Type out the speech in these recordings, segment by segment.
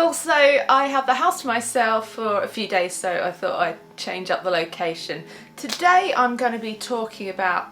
also, I have the house to myself for a few days, so I thought I'd change up the location. Today I'm going to be talking about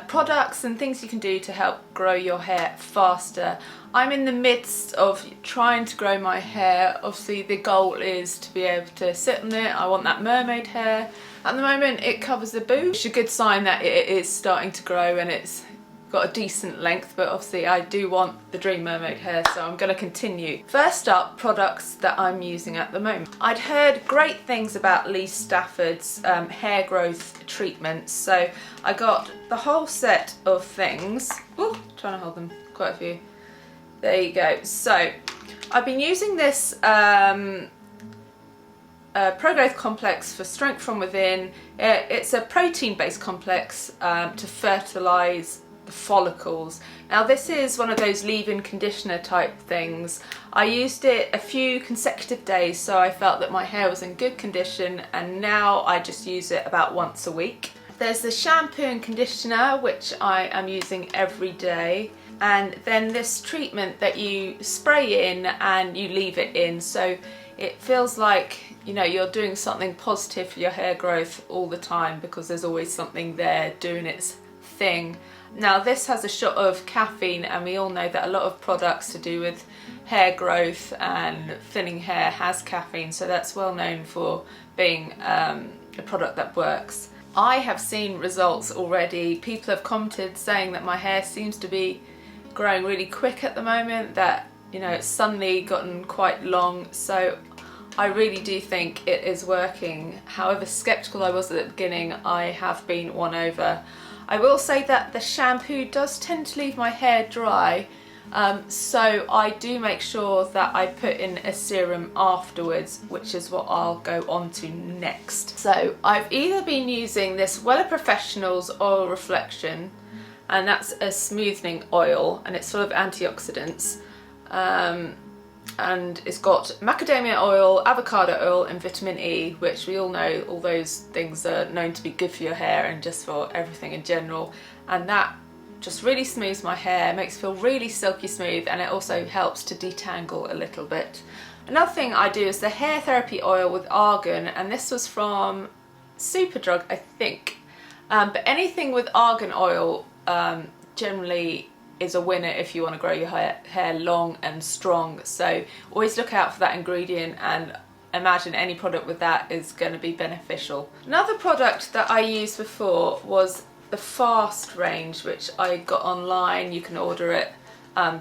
products and things you can do to help grow your hair faster. I'm in the midst of trying to grow my hair. Obviously the goal is to be able to sit on it. I want that mermaid hair. At the moment it covers the boot, which is a good sign that it is starting to grow and it's got a decent length, but obviously I do want the dream mermaid hair, so I'm going to continue. First up, products that I'm using at the moment. I'd heard great things about Lee Stafford's hair growth treatments, so I got the whole set of things. Ooh, trying to hold them, quite a few. There you go. So I've been using this pro-growth complex for strength from within. It's a protein-based complex to fertilise the follicles. Now this is one of those leave-in conditioner type things. I used it a few consecutive days, so I felt that my hair was in good condition, and now I just use it about once a week. There's the shampoo and conditioner, which I am using every day, and then this treatment that you spray in and you leave it in, so it feels like, you know, you're doing something positive for your hair growth all the time, because there's always something there doing its thing. Now this has a shot of caffeine, and we all know that a lot of products to do with hair growth and thinning hair has caffeine, so that's well known for being a product that works. I have seen results already. People have commented saying that my hair seems to be growing really quick at the moment, that, you know, it's suddenly gotten quite long, so I really do think it is working. However sceptical I was at the beginning, I have been won over. I will say that the shampoo does tend to leave my hair dry, so I do make sure that I put in a serum afterwards, which is what I'll go on to next. So I've either been using this Wella Professionals Oil Reflection, and that's a smoothing oil, and it's full of antioxidants, and it's got macadamia oil, avocado oil and vitamin E, which we all know all those things are known to be good for your hair and just for everything in general, and that just really smooths my hair, makes it feel really silky smooth, and it also helps to detangle a little bit. Another thing I do is the hair therapy oil with argan, and this was from Superdrug, I think, but anything with argan oil generally is a winner if you want to grow your hair long and strong, so always look out for that ingredient and imagine any product with that is going to be beneficial. Another product that I used before was the Fast range, which I got online. You can order it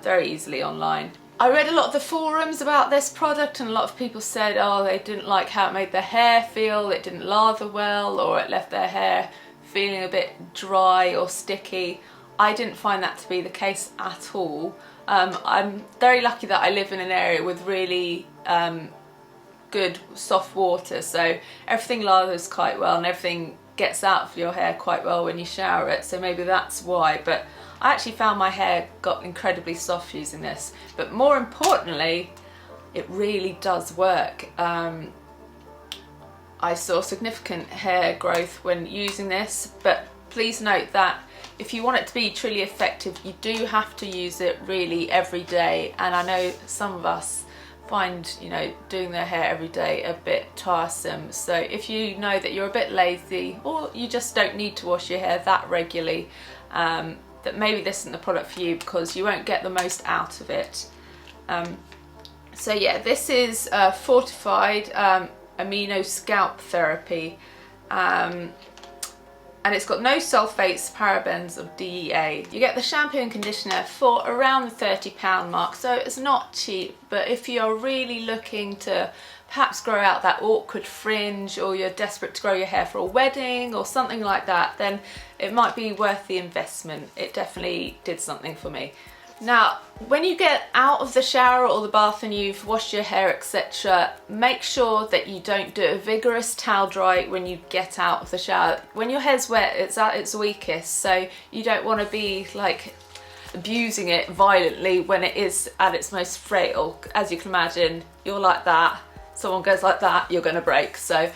very easily online. I read a lot of the forums about this product, and a lot of people said, oh, they didn't like how it made their hair feel, it didn't lather well, or it left their hair feeling a bit dry or sticky. I didn't find that to be the case at all. I'm very lucky that I live in an area with really good soft water, so everything lathers quite well and everything gets out of your hair quite well when you shower it, so maybe that's why. But I actually found my hair got incredibly soft using this, but more importantly, it really does work. I saw significant hair growth when using this, but please note that if you want it to be truly effective, you do have to use it really every day, and I know some of us find, you know, doing their hair every day a bit tiresome, so if you know that you're a bit lazy or you just don't need to wash your hair that regularly, that maybe this isn't the product for you, because you won't get the most out of it. So yeah, this is fortified amino scalp therapy, and it's got no sulfates, parabens or DEA. You get the shampoo and conditioner for around the £30 mark, so it's not cheap, but if you're really looking to perhaps grow out that awkward fringe, or you're desperate to grow your hair for a wedding or something like that, then it might be worth the investment. It definitely did something for me. Now, when you get out of the shower or the bath and you've washed your hair, etc., make sure that you don't do a vigorous towel dry when you get out of the shower. When your hair's wet, it's at its weakest, so you don't want to be like abusing it violently when it is at its most frail. As you can imagine, you're like that, someone goes like that, you're going to break. So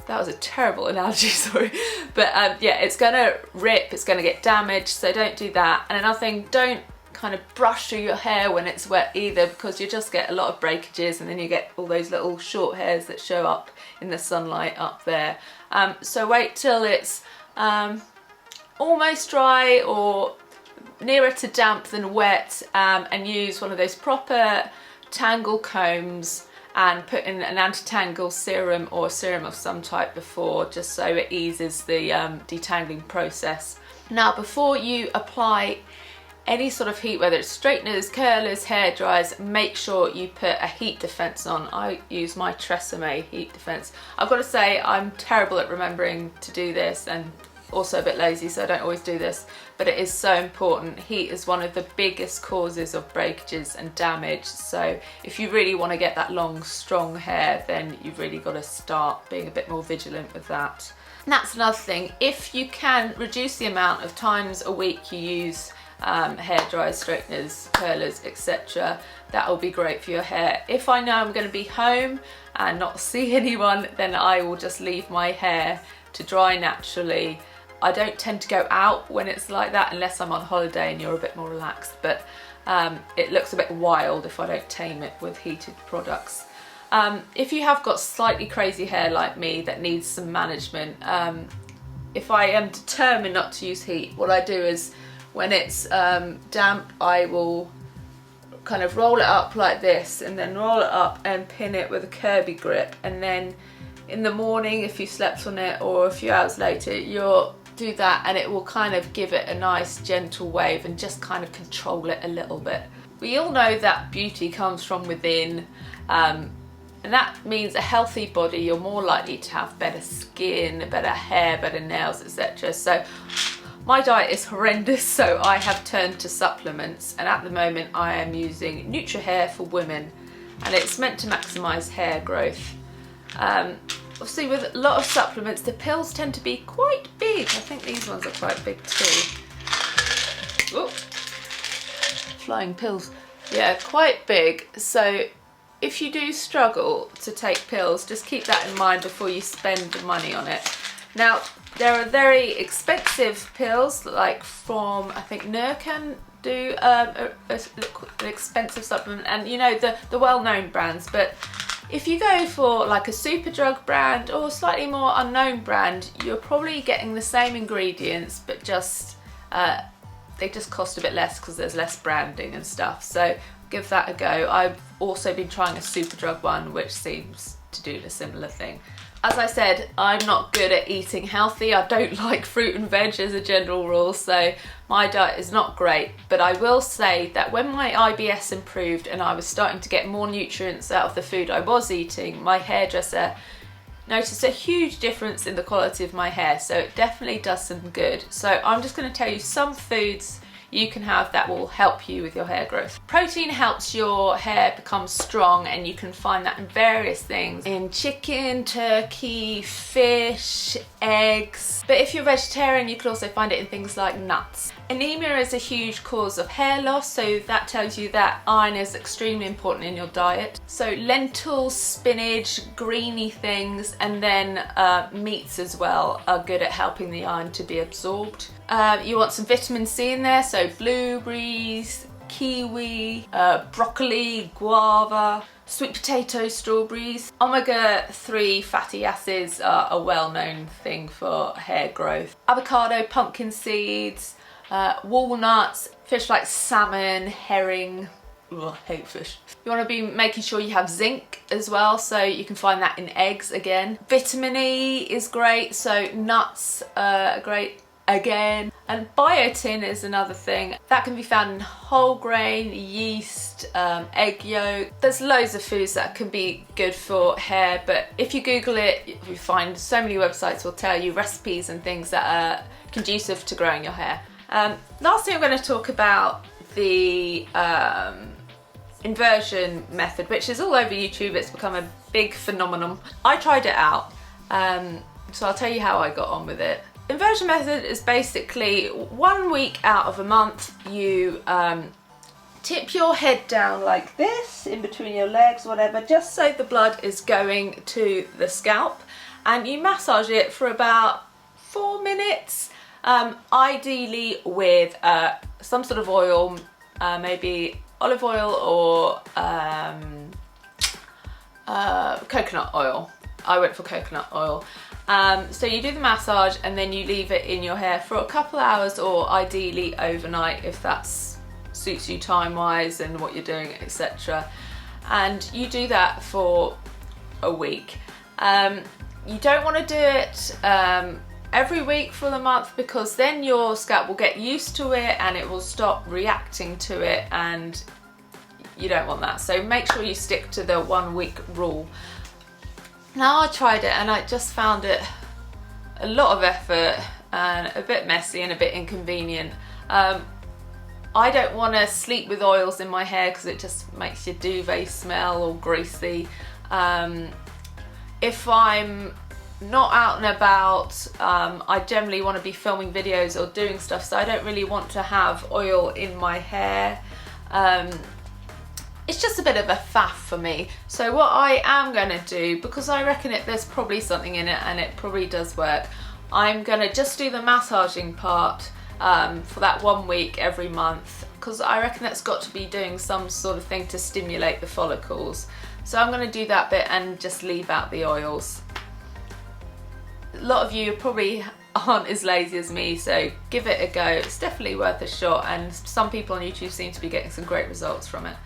that was a terrible analogy, sorry. But yeah, it's going to rip, it's going to get damaged, so don't do that. And another thing, don't kind of brush through your hair when it's wet either, because you just get a lot of breakages and then you get all those little short hairs that show up in the sunlight up there. So wait till it's almost dry or nearer to damp than wet, and use one of those proper tangle combs and put in an anti-tangle serum or a serum of some type before, just so it eases the detangling process. Now, before you apply any sort of heat, whether it's straighteners, curlers, hair dryers, make sure you put a heat defense on. I use my Tresemme heat defense. I've got to say, I'm terrible at remembering to do this, and also a bit lazy, so I don't always do this, but it is so important. Heat is one of the biggest causes of breakages and damage, so if you really want to get that long, strong hair, then you've really got to start being a bit more vigilant with that. And that's another thing, if you can reduce the amount of times a week you use hair dryers, straighteners, curlers, etc., that will be great for your hair. If I know I'm going to be home and not see anyone, then I will just leave my hair to dry naturally. I don't tend to go out when it's like that unless I'm on holiday and you're a bit more relaxed, but it looks a bit wild if I don't tame it with heated products. If you have got slightly crazy hair like me that needs some management, if I am determined not to use heat, what I do is when it's damp, I will kind of roll it up like this and then roll it up and pin it with a curvy grip, and then in the morning, if you slept on it, or a few hours later, you'll do that and it will kind of give it a nice gentle wave and just kind of control it a little bit. We all know that beauty comes from within, and that means a healthy body, you're more likely to have better skin, better hair, better nails, etc. So my diet is horrendous, so I have turned to supplements, and at the moment I am using NutriHair for women, and it's meant to maximise hair growth. Obviously with a lot of supplements, the pills tend to be quite big. I think these ones are quite big too. Ooh. Flying pills. Yeah, quite big. So if you do struggle to take pills, just keep that in mind before you spend the money on it. Now, there are very expensive pills, like from, I think Nurcan do an expensive supplement, and you know, the well-known brands, but if you go for like a Superdrug brand or a slightly more unknown brand, you're probably getting the same ingredients, but just they just cost a bit less because there's less branding and stuff. So give that a go. I've also been trying a Superdrug one, which seems to do a similar thing. As I said, I'm not good at eating healthy. I don't like fruit and veg as a general rule, so my diet is not great. But I will say that when my IBS improved and I was starting to get more nutrients out of the food I was eating, my hairdresser noticed a huge difference in the quality of my hair, so it definitely does some good. So I'm just going to tell you some foods you can have that will help you with your hair growth. Protein helps your hair become strong, and you can find that in various things, in chicken, turkey, fish, eggs. But if you're vegetarian, you can also find it in things like nuts. Anemia is a huge cause of hair loss, so that tells you that iron is extremely important in your diet. So lentils, spinach, greeny things, and then meats as well are good at helping the iron to be absorbed. You want some vitamin C in there, so blueberries, kiwi, broccoli, guava, sweet potato, strawberries. Omega-3 fatty acids are a well-known thing for hair growth. Avocado, pumpkin seeds, walnuts, fish like salmon, herring. Ugh, I hate fish. You want to be making sure you have zinc as well, so you can find that in eggs again. Vitamin E is great, so nuts are great again. And biotin is another thing that can be found in whole grain, yeast, egg yolk. There's loads of foods that can be good for hair, but if you Google it, you find so many websites will tell you recipes and things that are conducive to growing your hair. Last thing I'm going to talk about the inversion method, which is all over YouTube. It's become a big phenomenon. I tried it out, so I'll tell you how I got on with it. Inversion method is basically 1 week out of a month, you tip your head down like this, in between your legs, whatever, just so the blood is going to the scalp, and you massage it for about 4 minutes, ideally with some sort of oil, maybe olive oil or coconut oil. I went for coconut oil. So you do the massage and then you leave it in your hair for a couple of hours, or ideally overnight if that suits you time-wise and what you're doing, etc. And you do that for a week. You don't want to do it every week for the month, because then your scalp will get used to it and it will stop reacting to it, and you don't want that. So make sure you stick to the 1 week rule. Now I tried it and I just found it a lot of effort and a bit messy and a bit inconvenient. I don't want to sleep with oils in my hair because it just makes your duvet smell all greasy. If I'm not out and about, I generally want to be filming videos or doing stuff, so I don't really want to have oil in my hair. It's just a bit of a faff for me. So what I am going to do, because I reckon there's probably something in it and it probably does work, I'm going to just do the massaging part for that 1 week every month, because I reckon that's got to be doing some sort of thing to stimulate the follicles. So I'm going to do that bit and just leave out the oils. A lot of you probably aren't as lazy as me, so give it a go. It's definitely worth a shot, and some people on YouTube seem to be getting some great results from it.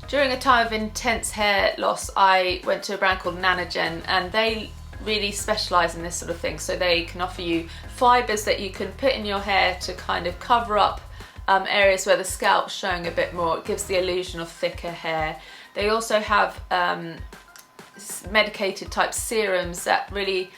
During a time of intense hair loss, I went to a brand called Nanogen, and they really specialise in this sort of thing. So they can offer you fibres that you can put in your hair to kind of cover up areas where the scalp's showing a bit more. It gives the illusion of thicker hair. They also have medicated type serums that really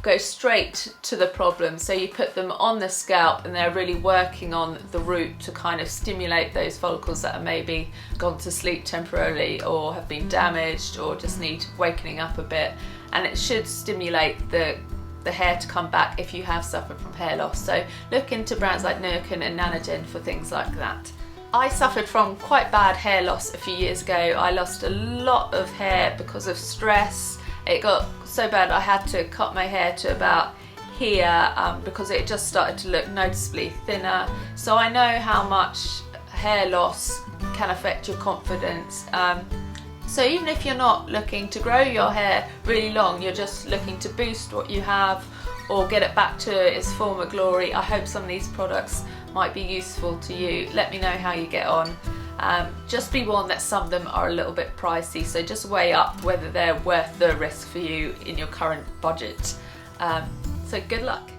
go straight to the problem. So you put them on the scalp and they're really working on the root to kind of stimulate those follicles that are maybe gone to sleep temporarily or have been damaged or just need wakening up a bit. And it should stimulate the hair to come back if you have suffered from hair loss. So look into brands like Nurkin and Nanogen for things like that. I suffered from quite bad hair loss a few years ago. I lost a lot of hair because of stress. It got so bad I had to cut my hair to about here because it just started to look noticeably thinner. So I know how much hair loss can affect your confidence. So even if you're not looking to grow your hair really long, you're just looking to boost what you have or get it back to its former glory, I hope some of these products might be useful to you. Let me know how you get on. Just be warned that some of them are a little bit pricey, so just weigh up whether they're worth the risk for you in your current budget. So good luck.